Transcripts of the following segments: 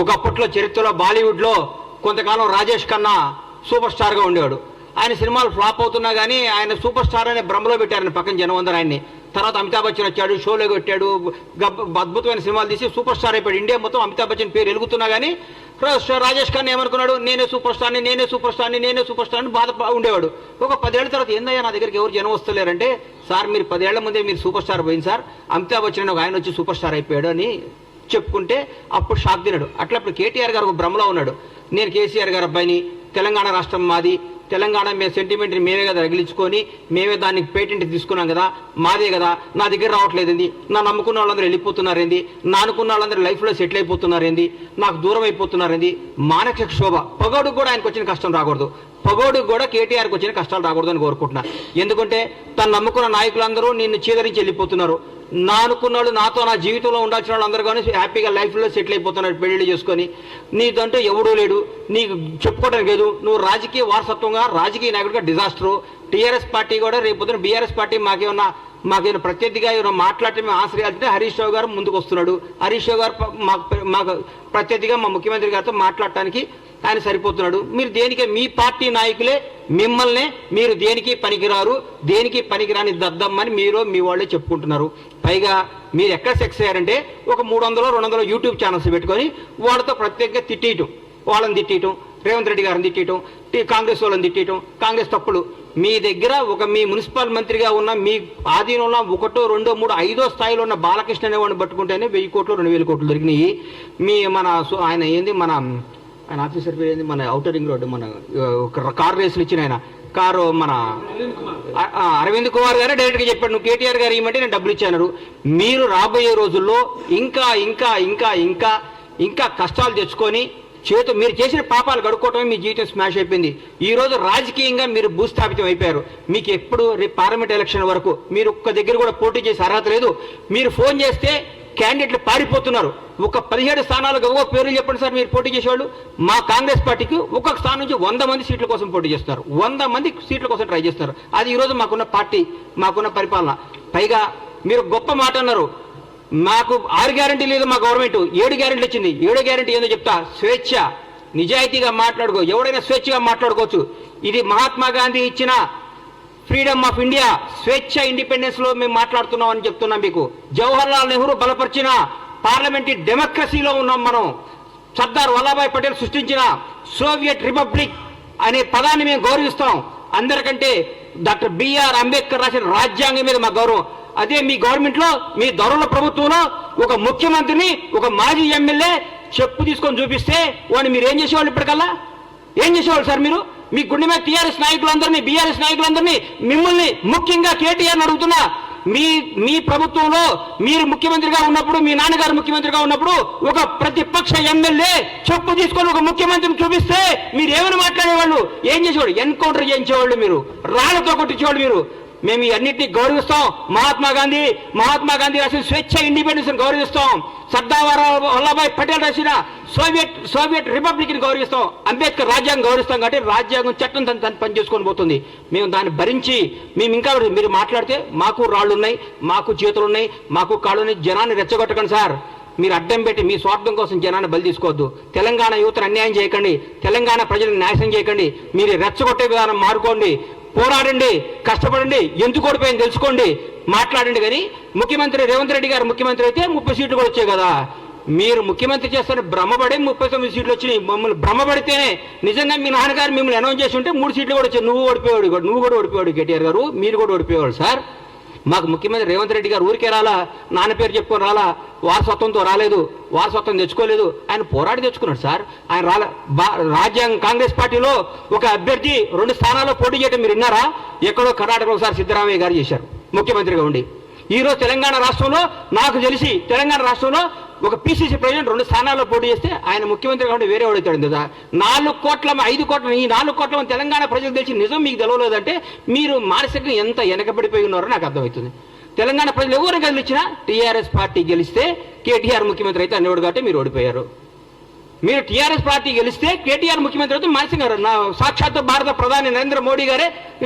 ఒకప్పట్లో చరిత్రలో బాలీవుడ్లో కొంతకాలం రాజేష్ ఖన్నా సూపర్ స్టార్గా ఉండేవాడు. ఆయన సినిమాలు ఫ్లాప్ అవుతున్నా కానీ ఆయన సూపర్ స్టార్ అనే భ్రమలో పెట్టారని పక్కన జనం అందరూ ఆయన్ని. తర్వాత అమితాబ్ బచ్చన్ వచ్చాడు, షోలో కొట్టాడు, అద్భుతమైన సినిమాలు తీసి సూపర్ స్టార్ అయిపోయాడు. ఇండియా మొత్తం అమితాబ్ బచ్చన్ పేరు ఎలుగుతున్నా కానీ రాజేష్ ఖన్నా ఏమనుకున్నాడు, నేనే సూపర్ స్టార్ని బాధ ఉండేవాడు. ఒక 10 ఏళ్ల తర్వాత ఏందయ్యా నా దగ్గరికి ఎవరు జనం వస్తలేరంటే, సార్ మీరు 10 ఏళ్ల ముందే మీరు సూపర్ స్టార్ పోయింది సార్, అమితాబ్ బచ్చన్ ఒక ఆయన వచ్చి సూపర్ స్టార్ అయిపోయాడు అని చెప్పుకుంటే అప్పుడు షాక్ తిన్నాడు. అట్లా ఇప్పుడు కేటీఆర్ గారు ఒక భ్రమలో ఉన్నాడు. నేను కేసీఆర్ గారు అబ్బాయిని, తెలంగాణ రాష్ట్రం మాది, తెలంగాణ మేము సెంటిమెంట్ని మేమే కదా రగిలించుకొని మేమే దానికి పేటెంట్ తీసుకున్నాం కదా, మాదే కదా, నా దగ్గర రావట్లేదండి, నా నమ్ముకున్న వాళ్ళందరూ వెళ్ళిపోతున్నారేంది, నా అనుకున్న వాళ్ళందరూ లైఫ్లో సెటిల్ అయిపోతున్నారేంది, నాకు దూరం అయిపోతున్నారేంది. మానసిక శోభ. పగోడుకు కూడా ఆయనకు వచ్చిన కష్టం రాకూడదు, పగోడుకు కూడా కేటీఆర్కి వచ్చిన కష్టాలు రాకూడదు అని కోరుకుంటున్నా. ఎందుకంటే తను నమ్ముకున్న నాయకులందరూ నిన్ను చీదరించి వెళ్ళిపోతున్నారు. నా అనుకున్న వాళ్ళు, నాతో నా జీవితంలో ఉండాల్సిన వాళ్ళు అందరూ కానీ హ్యాపీగా లైఫ్లో సెటిల్ అయిపోతున్నారు పెళ్లిళ్ళు చేసుకొని. నీదంటూ ఎవడూ లేడు, నీకు చెప్పుకోవడానికి లేదు. నువ్వు రాజకీయ వారసత్వంగా రాజకీయ నాయకుడిగా డిజాస్టరు. టీఆర్ఎస్ పార్టీ కూడా రేపు బీఆర్ఎస్ పార్టీ మాకేమన్నా ప్రత్యర్థిగా ఏమైనా మాట్లాడితే మేము ఆశ్రయాలంటే హరీష్ రావు గారు ముందుకు వస్తున్నాడు. హరీష్ రావు గారు మాకు ప్రత్యర్థిగా మా ముఖ్యమంత్రి గారితో మాట్లాడటానికి ఆయన సరిపోతున్నాడు. మీరు దేనికి, మీ పార్టీ నాయకులే మిమ్మల్ని మీరు దేనికి పనికిరారు, దేనికి పనికిరాని దద్దమ్మని మీరు మీ వాళ్ళే చెప్పుకుంటున్నారు. పైగా మీరు ఎక్కడ సెక్స్ అయ్యారంటే ఒక 300-200 యూట్యూబ్ ఛానల్స్ పెట్టుకొని వాళ్ళతో ప్రత్యేకంగా తిట్టేయటం, వాళ్ళని తిట్టేయటం, రేవంత్ రెడ్డి గారిని తిట్టేయటం, కాంగ్రెస్ వాళ్ళని తిట్టేయటం. కాంగ్రెస్ తప్పులు మీ దగ్గర మీ మున్సిపల్ మంత్రిగా ఉన్న మీ ఆధీనంలో 1, 2, 3, 5వ స్థాయిలో ఉన్న బాలకృష్ణ అనేవాడిని పట్టుకుంటేనే 1000 కోట్లు 2000 కోట్లు దొరికినాయి. ఆయన ఏంది ఆయన ఆఫీసర్ పేరు ఏంది, మన ఔటర్ రింగ్ రోడ్డు మన కారు రేసులు ఇచ్చిన ఆయన కారు మన అరవింద్ కుమార్ గారే డైరెక్ట్గా చెప్పాడు, నువ్వు కేటీఆర్ గారు ఇవ్వమంటే నేను డబ్బులు ఇచ్చాను. మీరు రాబోయే రోజుల్లో ఇంకా ఇంకా ఇంకా ఇంకా ఇంకా కష్టాలు తెచ్చుకొని మీరు చేసిన పాపాలు గడుక్కోవటమే మీ జీవితం స్మాష్ అయిపోయింది. ఈ రోజు రాజకీయంగా మీరు భూస్థాపితం అయిపోయారు. మీకు ఎప్పుడు రేపు పార్లమెంట్ ఎలక్షన్ వరకు మీరు ఒక్క దగ్గర కూడా పోటీ చేసే అర్హత లేదు. మీరు ఫోన్ చేస్తే క్యాండిడేట్లు పారిపోతున్నారు. ఒక 17 స్థానాలకు ఒక్కొక్క పేర్లు చెప్పండి సార్ మీరు పోటీ చేసేవాళ్ళు. మా కాంగ్రెస్ పార్టీకి ఒక్కొక్క స్థానం నుంచి 100 మంది సీట్ల కోసం పోటీ చేస్తారు, 100 మంది సీట్ల కోసం ట్రై చేస్తారు. అది ఈరోజు మాకున్న పార్టీ, మాకున్న పరిపాలన. పైగా మీరు గొప్ప మాట అన్నారు, మాకు 6 గ్యారెంటీ లేదు మా గవర్నమెంట్, 7 గ్యారెంటీలు ఇచ్చింది. 7వ గ్యారెంటీ ఏందో చెప్తా. స్వేచ్ఛ, నిజాయితీగా మాట్లాడుకో, ఎవడైనా స్వేచ్ఛగా మాట్లాడుకోవచ్చు. ఇది మహాత్మా గాంధీ ఇచ్చిన ఫ్రీడమ్ ఆఫ్ ఇండియా, స్వేచ్ఛ, ఇండిపెండెన్స్ లో మేము మాట్లాడుతున్నాం అని చెప్తున్నాం మీకు. జవహర్ లాల్ నెహ్రూ బలపరిచిన పార్లమెంటరీ డెమోక్రసీలో ఉన్నాం మనం. సర్దార్ వల్లభాయ్ పటేల్ సృష్టించిన సోవియట్ రిపబ్లిక్ అనే పదాన్ని మేము గౌరవిస్తాం. అందరికంటే డాక్టర్ బిఆర్ అంబేద్కర్ రాసిన రాజ్యాంగం మీద మా గౌరవం. అదే మీ గవర్నమెంట్ లో, మీ దొరల ప్రభుత్వంలో ఒక ముఖ్యమంత్రిని, ఒక మాజీ ఎమ్మెల్యే చెప్పు తీసుకొని చూపిస్తే వాడిని మీరు ఏం చేసేవాళ్ళు? ఇప్పటికల్లా ఏం చేసేవాళ్ళు సార్ మీరు? మీ గుండె మీద టీఆర్ఎస్ నాయకులందరినీ, బీఆర్ఎస్ నాయకులందరినీ, మిమ్మల్ని ముఖ్యంగా కేటీఆర్ అడుగుతున్నా, మీ ప్రభుత్వంలో మీరు ముఖ్యమంత్రిగా ఉన్నప్పుడు, మీ నాన్నగారు ముఖ్యమంత్రిగా ఉన్నప్పుడు ఒక ప్రతిపక్ష ఎమ్మెల్యే చెప్పు తీసుకొని ఒక ముఖ్యమంత్రిని చూపిస్తే మీరు ఏమైనా మాట్లాడేవాళ్ళు? ఏం చేసేవాళ్ళు? ఎన్కౌంటర్ చేయించేవాళ్ళు, మీరు రాళ్లతో కొట్టించేవాళ్ళు. మీరు మేము ఈ అన్నింటినీ గౌరవిస్తాం. మహాత్మా గాంధీ రాసిన స్వేచ్ఛ, ఇండిపెండెన్స్ గౌరవిస్తాం. సర్దార్ వల్లభాయ్ పటేల్ రాసిన సోవియట్ రిపబ్లిక్ ని గౌరవిస్తాం. అంబేద్కర్ రాజ్యాంగం గౌరవిస్తాం. కాబట్టి రాజ్యాంగం చట్టం తను పని చేసుకొని పోతుంది. మేము దాన్ని భరించి మేము ఇంకా మీరు మాట్లాడితే మాకు రాళ్ళు ఉన్నాయి, మాకు చేతులు ఉన్నాయి, మాకు కాళ్ళు ఉన్నాయి. జనాన్ని రెచ్చగొట్టకండి సార్. మీరు అడ్డం పెట్టి మీ స్వార్థం కోసం జనాన్ని బలి తీసుకోవద్దు. తెలంగాణ యువతను అన్యాయం చేయకండి, తెలంగాణ ప్రజలను నాశనం చేయకండి. మీరు రెచ్చగొట్టే విధానం మారుకోండి, పోరాడండి, కష్టపడండి, ఎందుకు ఓడిపోయింది తెలుసుకోండి, మాట్లాడండి. కానీ ముఖ్యమంత్రి రేవంత్ రెడ్డి గారు ముఖ్యమంత్రి అయితే 30 సీట్లు కూడా వచ్చాయి కదా. మీరు ముఖ్యమంత్రి చేస్తారని భ్రమపడే 39 సీట్లు వచ్చినాయి. మమ్మల్ని భ్రమపడితేనే నిజంగా మీ నాన్నగారు మిమ్మల్ని అనౌన్స్ చేసి ఉంటే 3 సీట్లు కూడా వచ్చాయి. నువ్వు కూడా ఓడిపోయాడు కేటీఆర్ గారు, మీరు కూడా ఓడిపోయేవాడు సార్. మాకు ముఖ్యమంత్రి రేవంత్ రెడ్డి గారు ఊరికే రాలా, నాన్న పేరు చెప్పుకొని రాలా, వారసత్వంతో రాలేదు, వారసత్వం తెచ్చుకోలేదు, ఆయన పోరాడి తెచ్చుకున్నాడు సార్. ఆయన రాజ్యాంగం కాంగ్రెస్ పార్టీలో ఒక అభ్యర్థి 2 స్థానాల్లో పోటీ చేయడం మీరు విన్నారా? ఎక్కడో కర్ణాటకలో ఒకసారి సిద్ధరామయ్య గారు చేశారు ముఖ్యమంత్రిగా ఉండి. ఈరోజు తెలంగాణ రాష్ట్రంలో నాకు తెలిసి తెలంగాణ రాష్ట్రంలో ఒక పిసిసి ప్రెసిడెంట్ 2 స్థానాల్లో పోటీ చేస్తే ఆయన ముఖ్యమంత్రిగా ఉండి వేరే వాడుతాడు కదా. 4 కోట్ల 5 కోట్ల ఈ 4 కోట్ల తెలంగాణ ప్రజలకు తెలిసి నిజం మీకు తెలవలేదంటే మీరు మానసికంగా ఎంత వెనకబడిపోయి ఉన్నారో నాకు అర్థమవుతుంది. తెలంగాణ ప్రజలు ఎవరు గెలిచినా టీఆర్ఎస్ పార్టీ గెలిస్తే కేటీఆర్ ముఖ్యమంత్రి అయితే అనేవాడు కాబట్టి మీరు ఓడిపోయారు. మీరు టీఆర్ఎస్ పార్టీ గెలిస్తే కేటీఆర్ ముఖ్యమంత్రి అయితే మాన్సింగ్ గారు సాక్షాత్ భారత ప్రధాని నరేంద్ర మోడీ గారే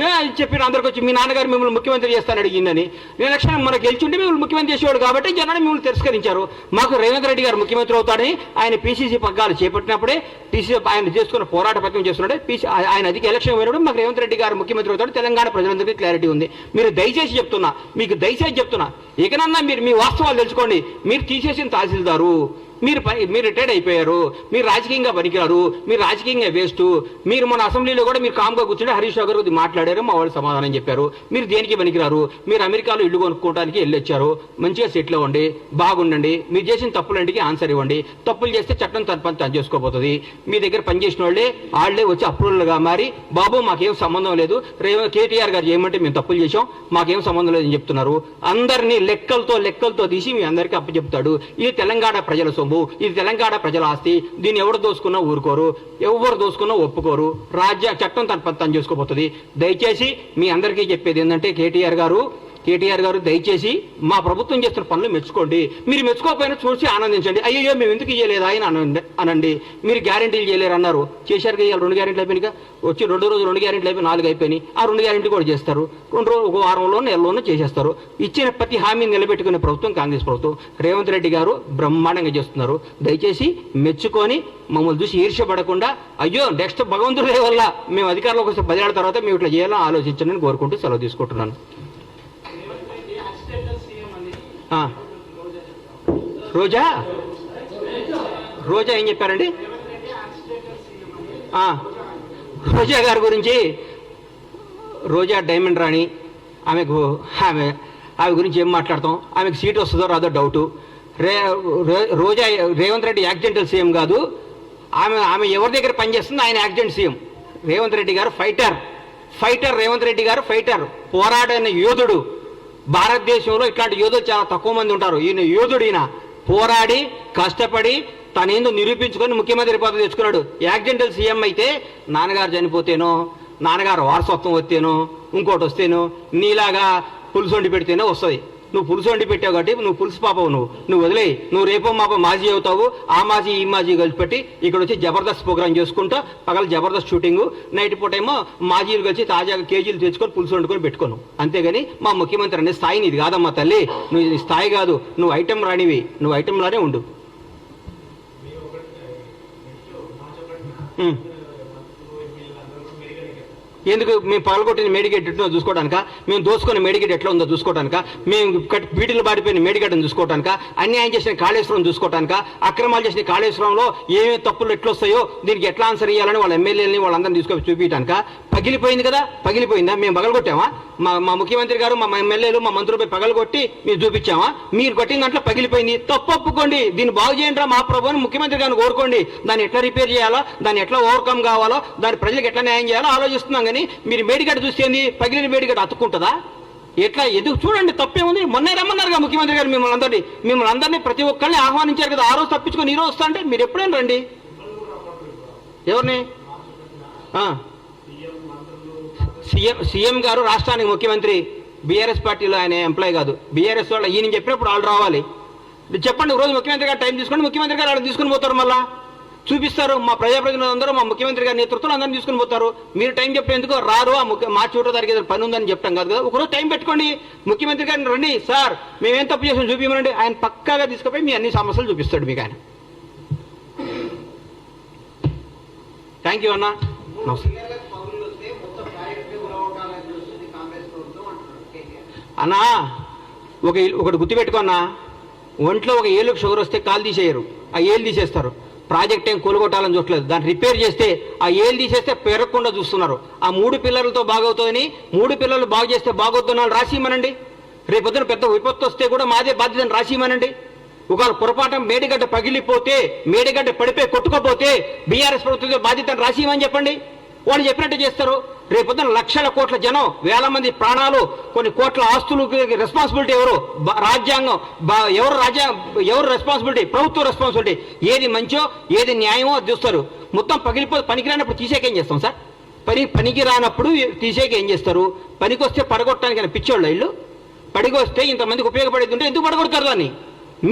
చెప్పిన అందరికి వచ్చి మీ నాన్నగారు మిమ్మల్ని ముఖ్యమంత్రి చేస్తాను అడిగిందని. ఎలక్షన్ మనకు గెలిచుంటే మిమ్మల్ని ముఖ్యమంత్రి చేసేవాడు కాబట్టి జనాన్ని మిమ్మల్ని తిరస్కరించారు. మాకు రేవంత్ రెడ్డి గారు ముఖ్యమంత్రి అవుతాడని ఆయన పీసీసీ పగ్గాలు చేపట్టినప్పుడే పీసీసీ ఆయన చేసుకున్న పోరాట పత్రం చేస్తున్నాడే ఆయన అధిక ఎలక్షన్ పోయినప్పుడు మాకు రేవంత్ రెడ్డి గారు ముఖ్యమంత్రి అవుతాడు తెలంగాణ ప్రజలందరికీ క్లారిటీ ఉంది. మీరు దయచేసి చెప్తున్నా, మీకు దయచేసి చెప్తున్నా, ఇకనన్నా మీరు మీ వాస్తవాలు తెలుసుకోండి. మీరు తీసేసిన తహసీల్దారు, మీరు రిటైర్డ్ అయిపోయారు, మీరు రాజకీయంగా పనికిరారు, మీరు రాజకీయంగా వేస్ట్. మీరు మన అసెంబ్లీలో కూడా మీరు కామ్గా కూర్చుంటే హరీష్ రావు గారు మాట్లాడారు, మా వాళ్ళు సమాధానం చెప్పారు. మీరు దేనికి పనికిరారు, మీరు అమెరికాలో ఇల్లు కొనుక్కోవడానికి వెళ్ళొచ్చారు, మంచిగా సెటిల్ అవ్వండి, బాగుండండి. మీరు చేసిన తప్పులంటికి ఆన్సర్ ఇవ్వండి. తప్పులు చేస్తే చట్టం తను చేసుకోబోతుంది. మీ దగ్గర పనిచేసిన వాళ్ళే వచ్చి అప్రూవల్గా మారి బాబు మాకేం సంబంధం లేదు, కేటీఆర్ గారు చేయమంటే మేము తప్పులు చేసాం, మాకేం సంబంధం లేదని చెప్తున్నారు. అందరినీ లెక్కలతో తీసి మీ అందరికీ అప్పచెప్తాడు. ఇది తెలంగాణ ప్రజల సొమ్ము, ఇది తెలంగాణ ప్రజల ఆస్తి. దీన్ని ఎవరు దోసుకున్నా ఊరుకోరు, ఎవరు దోసుకున్నా ఒప్పుకోరు. చట్టం తను చేసుకోబోతుంది. దయచేసి మీ అందరికీ చెప్పేది ఏంటంటే కేటీఆర్ గారు దయచేసి మా ప్రభుత్వం చేస్తున్న పనులు మెచ్చుకోండి. మీరు మెచ్చుకోకపోయినా చూసి ఆనందించండి. అయ్యో మేము ఎందుకు చేయలేదా అని అనండి. మీరు గ్యారెంటీలు చేయలేరు అన్నారు, చేశారు కదా. 2 గ్యారెంటీలు అయిపోయినాయి, వచ్చి 2 రోజులు 2 గ్యారెంటీలు అయిపోయి 4 అయిపోయినాయి. ఆ 2 గ్యారెంటీ కూడా చేస్తారు. 2 రోజులు, 1 వారంలో నెలలోనూ చేసేస్తారు. ఇచ్చిన ప్రతి హామీని నిలబెట్టుకునే ప్రభుత్వం కాంగ్రెస్ ప్రభుత్వం. రేవంత్ రెడ్డి గారు బ్రహ్మాండంగా చేస్తున్నారు. దయచేసి మెచ్చుకొని మమ్మల్ని చూసి ఈర్ష్యపడకుండా అయ్యో నెక్స్ట్ భగవంతుడి వల్ల మేము అధికారంలోకి వస్తే 10 ఏళ్ల తర్వాత మేము ఇట్లా చేయాలని ఆలోచించండి కోరుకుంటూ సెలవు తీసుకుంటున్నాను. రోజా ఏం చెప్పారండి? రోజా గారి గురించి, రోజా డైమండ్ రాణి, ఆమె గురించి ఏం మాట్లాడతాం? ఆమెకు సీట్ వస్తుందో రాదో డౌటు. రోజా రేవంత్ రెడ్డి యాక్సిడెంటల్ సీఎం కాదు. ఆమె ఎవరి దగ్గర పనిచేస్తుంది? ఆయన యాక్సిడెంట్ సీఎం. రేవంత్ రెడ్డి గారు ఫైటర్. రేవంత్ రెడ్డి గారు ఫైటర్, పోరాడిన యోధుడు. భారతదేశంలో ఇట్లాంటి యోధులు చాలా తక్కువ మంది ఉంటారు. ఈయన యోధుడు. ఈయన పోరాడి కష్టపడి తనేందో నిరూపించుకొని ముఖ్యమంత్రి పదవి తెచ్చుకున్నాడు. యాక్సిడెంటల్ సీఎం అయితే నాన్నగారు చనిపోతేనో, నాన్నగారు వారసత్వం వస్తేనో, ఇంకోటి వస్తేనో, నీలాగా పులుసు వండి పెడితేనే వస్తుంది. నువ్వు పులుసు వండి పెట్టావు కాబట్టి నువ్వు పులుసు పాపవు. నువ్వు వదిలేయి. నువ్వు రేపో మాపో మాజీ అవుతావు. ఆ మాజీ ఈ మాజీ కలిసి పెట్టి ఇక్కడ వచ్చి జబర్దస్త్ ప్రోగ్రామ్ చేసుకుంటా, పగల జబర్దస్త్ షూటింగ్, నైట్ పూట ఏమో మాజీలు కలిసి తాజాగా కేజీలు తెచ్చుకొని పులుసు వండుకొని పెట్టుకోను. అంతేగాని మా ముఖ్యమంత్రి అనే స్థాయి నీది కాదమ్మా తల్లి. నువ్వు స్థాయి కాదు, నువ్వు ఐటెం రానివి, నువ్వు ఐటెంలానే ఉండు. ఎందుకు? మేము పగలగొట్టిన మేడిగేట్ ఎట్లా చూసుకోవడానిక? మేము దోసుకున్న మేడిగేట్ ఎట్లా ఉందో చూసుకోవడానిక? మేము బీటీలు బాడిపోయిన మేడిగడ్డను చూసుకోవడానిక? అన్యాయం చేసిన కాళేశ్వరం చూసుకోవడానిక? అక్రమాలు చేసిన కాళేశ్వరంలో ఏమేమి తప్పులు ఎట్లా వస్తాయో దీనికి ఎట్లా ఆన్సర్ ఇవ్వాలని వాళ్ళ ఎమ్మెల్యేలని వాళ్ళందరినీ తీసుకొని చూపించడానిక? పగిలిపోయింది కదా, పగిలిపోయిందా? మేము పగలగొట్టామా? మా ముఖ్యమంత్రి గారు, మా ఎమ్మెల్యేలు, మా మంత్రులపై పగలగొట్టి మీరు చూపించామా? మీరు కొట్టిన దాంట్లో పగిలిపోయింది, తప్పు ఒప్పుకోండి. దీన్ని బాగు చేయండి మా ప్రభుత్వం ముఖ్యమంత్రి గారిని కోరుకోండి. దాన్ని ఎట్లా రిపేర్ చేయాలో, దాన్ని ఎట్లా ఓవర్కమ్ కావాలో, దాని ప్రజలకు ఎట్లా న్యాయం చేయాలో ఆలోచిస్తున్నాం. కానీ మీరు మేడిగడ్డ చూస్తేంది, పగిలిన మేడిగడ్డ అతుక్కుంటుందా? ఎట్లా ఎదుగు చూడండి, తప్పేముంది? మొన్నే రమ్మన్నారుగా ముఖ్యమంత్రి గారు మిమ్మల్ని అందరినీ ప్రతి ఒక్కరిని ఆహ్వానించారు కదా. ఆ రోజు తప్పించుకొని ఈ రోజు వస్తా అంటే మీరు ఎప్పుడైనా రండి. ఎవరిని? సీఎం గారు రాష్ట్రానికి ముఖ్యమంత్రి, బీఆర్ఎస్ పార్టీలో ఆయన ఎంప్లాయ్ కాదు. బీఆర్ఎస్ వాళ్ళు ఈయన చెప్పినప్పుడు వాళ్ళు రావాలి. చెప్పండి, రోజు ముఖ్యమంత్రి గారు టైం తీసుకోండి, ముఖ్యమంత్రి గారు వాళ్ళు తీసుకుని పోతారు. మళ్ళా చూపిస్తారు. మా ప్రజాప్రతినిధులందరూ మా ముఖ్యమంత్రి గారి నేతృత్వంలో అందరినీ తీసుకుని పోతారు. మీరు టైం చెప్పేందుకు రారు. మార్చి 1వ తారీఖు ఏదైనా పని ఉందని చెప్తాం కాదు కదా. ఒకరోజు టైం పెట్టుకోండి, ముఖ్యమంత్రి గారిని రండి, సార్ మేమేం తప్పు చేసాం చూపించమనండి. ఆయన పక్కాగా తీసుకుపోయి మీ అన్ని సమస్యలు చూపిస్తాడు మీకు ఆయన. థ్యాంక్ యూ అన్న. అన్నా ఒకటి గుర్తుపెట్టుకున్నా, ఒంట్లో ఒక ఏళ్ళకు షుగర్ వస్తే కాలు తీసేయరు, ఆ ఏళ్ళు తీసేస్తారు. ప్రాజెక్ట్ ఏం కూలగొట్టాలని చూడలేదు, దాన్ని రిపేర్ చేస్తే ఆ ఏళ్ళు తీసేస్తే పెరగకుండా చూస్తున్నారు. ఆ 3 పిల్లలతో బాగవుతుందని, 3 పిల్లలు బాగు చేస్తే బాగవుతున్నాను రాసిమనండి. రేపొద్దున పెద్ద విపత్తు వస్తే కూడా మాదే బాధ్యతను రాసిమనండి. ఒకవేళ పొరపాటు మేడిగడ్డ పగిలిపోతే, మేడిగడ్డ పడిపోయి కొట్టుకోపోతే బీఆర్ఎస్ ప్రభుత్వం బాధ్యతను రాసిమని చెప్పండి. వాళ్ళు చెప్పినట్టు చేస్తారు. రేపొద్దున లక్షల కోట్ల జనం, వేల మంది ప్రాణాలు, కొన్ని కోట్ల ఆస్తులు రెస్పాన్సిబిలిటీ ఎవరు? రాజ్యాంగం. ఎవరు రెస్పాన్సిబిలిటీ? ప్రభుత్వ రెస్పాన్సిబిలిటీ. ఏది మంచో ఏది న్యాయమో అది చూస్తారు. మొత్తం పనికిరానప్పుడు తీసేకేం చేస్తాం సార్? పనికి రానప్పుడు తీసేకేం చేస్తారు? పనికి వస్తే పడగొట్టడానికి పిచ్చోళ్ళు ఇల్లు. పడికి వస్తే ఇంతమందికి ఉపయోగపడేది ఉంటే ఎందుకు పడగొడతారు? దాన్ని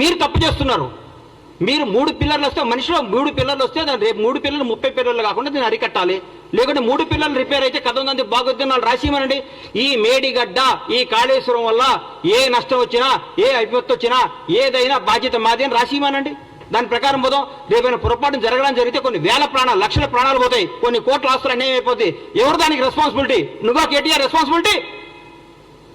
మీరు తప్పు చేస్తున్నారు. మీరు 3 పిల్లర్లు వస్తే మనిషిలో 3 పిల్లర్లు వస్తే దాని రేపు 3 పిల్లలు 30 పిల్లర్లు కాకుండా దీన్ని అరికట్టాలి. లేకుంటే 3 పిల్లలు రిపేర్ అయితే కథ ఉందని బాగొద్దని వాళ్ళు రాసిమనండి. ఈ మేడిగడ్డ ఈ కాళేశ్వరం వల్ల ఏ నష్టం వచ్చినా ఏ విపత్తు వచ్చినా ఏదైనా బాధ్యత మాది అని రాసిమనండి. దాని ప్రకారం పోదాం. రేపైనా పొరపాటు జరగడం జరిగితే కొన్ని వేల ప్రాణాలు, లక్షల ప్రాణాలు పోతాయి, కొన్ని కోట్ల ఆస్తులు అన్యాయం అయిపోతాయి. ఎవరు దానికి రెస్పాన్సిబిలిటీ? నువ్వా కేటీఆర్ రెస్పాన్సిబిలిటీ?